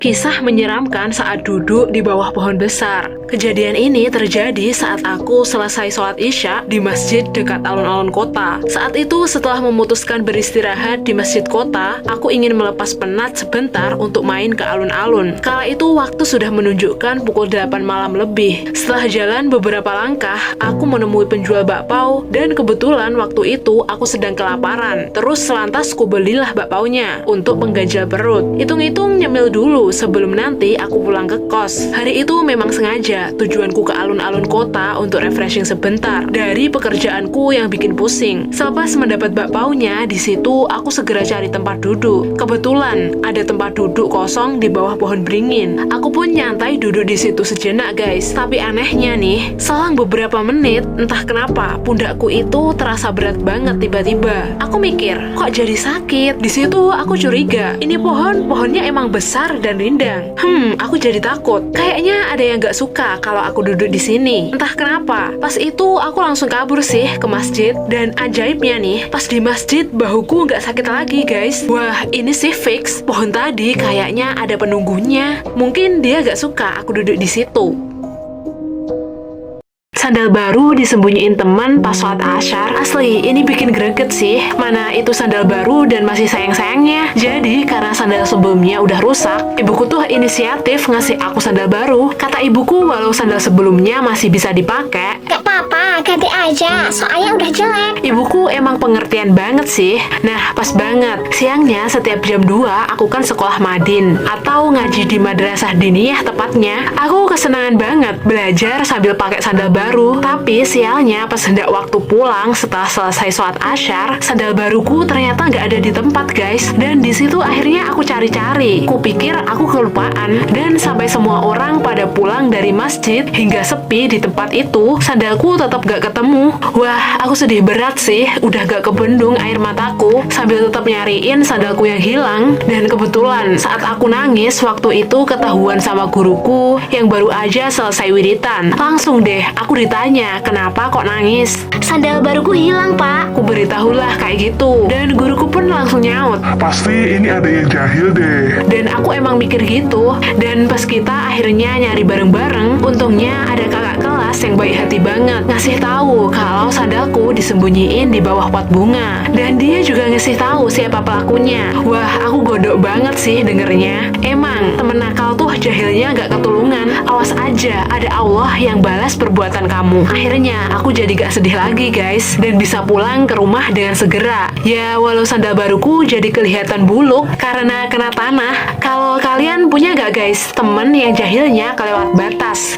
Kisah menyeramkan saat duduk di bawah pohon besar. Kejadian ini terjadi saat aku selesai sholat Isya di masjid dekat alun-alun kota. Saat itu setelah memutuskan beristirahat di masjid kota, aku ingin melepas penat sebentar untuk main ke alun-alun. Kala itu waktu sudah menunjukkan pukul 8 malam lebih. Setelah jalan beberapa langkah, aku menemui penjual bakpao dan kebetulan waktu itu aku sedang kelaparan. Terus selantas kubelilah bakpaonya untuk mengganjal perut. Hitung-hitung nyemil dulu sebelum nanti aku pulang ke kos. Hari itu memang sengaja tujuanku ke alun-alun kota untuk refreshing sebentar dari pekerjaanku yang bikin pusing. Selepas mendapat bakpaunya, di situ aku segera cari tempat duduk. Kebetulan ada tempat duduk kosong di bawah pohon beringin. Aku pun nyantai duduk di situ sejenak, guys. Tapi anehnya nih, selang beberapa menit, entah kenapa pundakku itu terasa berat banget tiba-tiba. Aku mikir, kok jadi sakit? Di situ aku curiga, ini pohonnya emang besar dan rindang. Aku jadi takut. Kayaknya ada yang gak suka kalau aku duduk di sini. Entah kenapa. Pas itu aku langsung kabur sih ke masjid. Dan ajaibnya nih, pas di masjid bahuku gak sakit lagi, guys. Wah, ini sih fix. Pohon tadi kayaknya ada penunggunya. Mungkin dia gak suka aku duduk di situ. Sandal baru disembunyiin teman pas sholat asyar. Asli, ini bikin greget sih. Mana itu sandal baru dan masih sayang-sayangnya. Jadi, karena sandal sebelumnya udah rusak, ibuku tuh inisiatif ngasih aku sandal baru. Kata ibuku, walau sandal sebelumnya masih bisa dipakai, Gak apa-apa, ganti aja, soalnya udah jelek. ibuku emang pengertian banget sih. Nah, pas banget. Siangnya setiap jam 2 aku kan sekolah madin atau ngaji di madrasah diniyah tepatnya. Aku kesenangan banget belajar sambil pakai sandal baru. Tapi sialnya pas hendak waktu pulang setelah selesai sholat asyar, sandal baruku ternyata nggak ada di tempat, guys. Dan di situ akhirnya aku cari-cari. Kupikir aku kelupaan. Dan sampai semua orang pada pulang dari masjid hingga sepi di tempat itu, sandalku tetap gak ketemu. Wah, aku sedih berat sih. Udah gak kebendung air mataku sambil tetap nyariin sandalku yang hilang. Dan kebetulan saat aku nangis waktu itu ketahuan sama guruku yang baru aja selesai wiritan. Langsung deh aku ditanya, kenapa kok nangis? Sandal baruku hilang, Pak. Aku beritahulah kayak gitu. Dan guruku pun langsung nyaut, Pasti ini ada yang jahil deh. dan aku emang mikir gitu. Dan pas kita akhirnya nyari bareng-bareng, untungnya ada kakak kelas yang baik hati banget ngasih tahu kalau sandalku disembunyiin di bawah pot bunga. Dan dia juga ngasih tahu siapa pelakunya. Wah, aku godok banget sih dengernya. Emang temen nakal tuh jahilnya gak ketulungan. Awas aja, ada Allah yang balas perbuatan kamu. Akhirnya aku jadi gak sedih lagi, guys, dan bisa pulang ke rumah dengan segera. Ya, walau sandal baruku jadi kelihatan buluk karena kena tanah. Kalau kalian punya gak, guys, temen yang jahilnya kelewat batas?